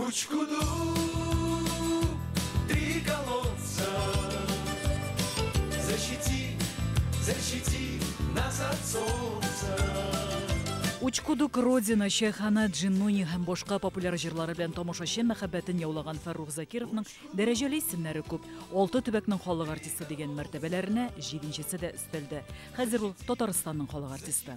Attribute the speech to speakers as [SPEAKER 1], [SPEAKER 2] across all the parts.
[SPEAKER 1] Учкуду, три колодца, защити нас от солнца.
[SPEAKER 2] Учкудук родина Шейхана Джиннуни һәм башка популяр җырлары белән тамашачы мәхәббәтен яулаган Фәррух Закировның дәрәҗәле исемнәре күп. 6 төбәкнең халык артисты дигән мәртәбәләренә 7-нчесе дә өстәлде. Хәзер ул Татарстанның халык артисты.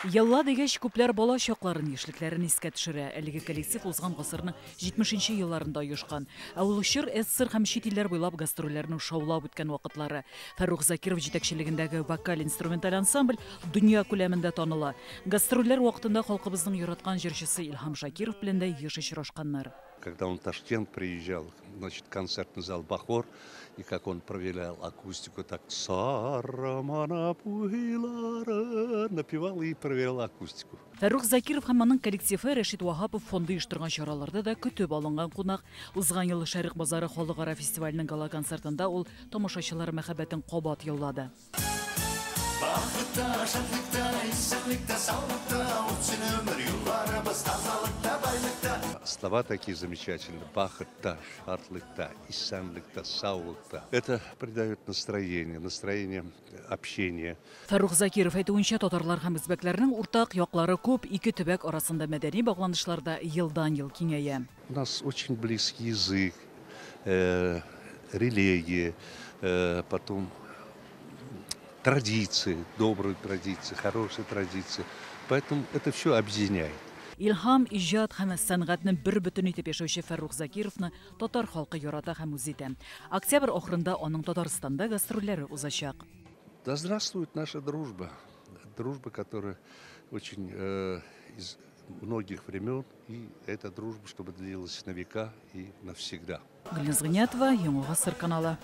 [SPEAKER 2] Ялла дигәч күпләр бала чакларын, яшьлекләрен искә төшерә. Әлеге коллектив узган гасырның 70-нче елларында оешкан. Ә ул чор СССР һәм чит илләр буйлап гастрольләрне шаулап үткән вакытлары. Фәррух Закиров җитәкчелегендәге вокаль-инструменталь ансамбль дөнья күләмендә таныла. Гастрольләр вакытында халкыбызның яраткан җырчысы Илһам Шакиров белән дә еш очрашканнар.
[SPEAKER 3] Когда он в Ташкент приезжал, значит, концертный зал «Бахор», и как он проверял акустику, так напевал и проверял акустику.
[SPEAKER 2] Фәррух Закиров һәм аның коллективы Рәшит Вахапов фонды оештырган чараларда да көтеп алынган кунак. Узган ел Шәрык базары халыкара фестиваленең гала концертында ул тамашачылар мәхәббәтен кабат яулады.
[SPEAKER 1] Бақытта, шатлыкта, исәнлектә, саулыкта, үтсен ömür юлларыбыз тазалыкта, байлыкта.
[SPEAKER 3] Слова такие замечательные. Бахытта, шатлыкта, исәнлектә, саулыкта. Это придает настроение общения.
[SPEAKER 2] Фәррух Закиров әйтүенчә, татарлар һәм үзбәкләрнең уртак яклары күп, ике төбәк арасында мәдәни багланышлар да елдан-ел киңәя.
[SPEAKER 3] У нас очень близкий язык, религия, потом традиции, добрые традиции, хорошие традиции. Поэтому это все объединяет.
[SPEAKER 2] Илһам, иҗат һәм сәнгатьне бер бөтен итеп яшәүче Фәррух Закировны татар халкы ярата һәм үзитә. Октябрь ахырында аның Татарстанда гастрольләре узачак.
[SPEAKER 3] Да здравствует наша дружба. Дружба, которая очень из многих времен. И эта дружба, чтобы длилась на века и навсегда.
[SPEAKER 2] Гөлназ Гыйниятова, Яңа Гасыр каналы.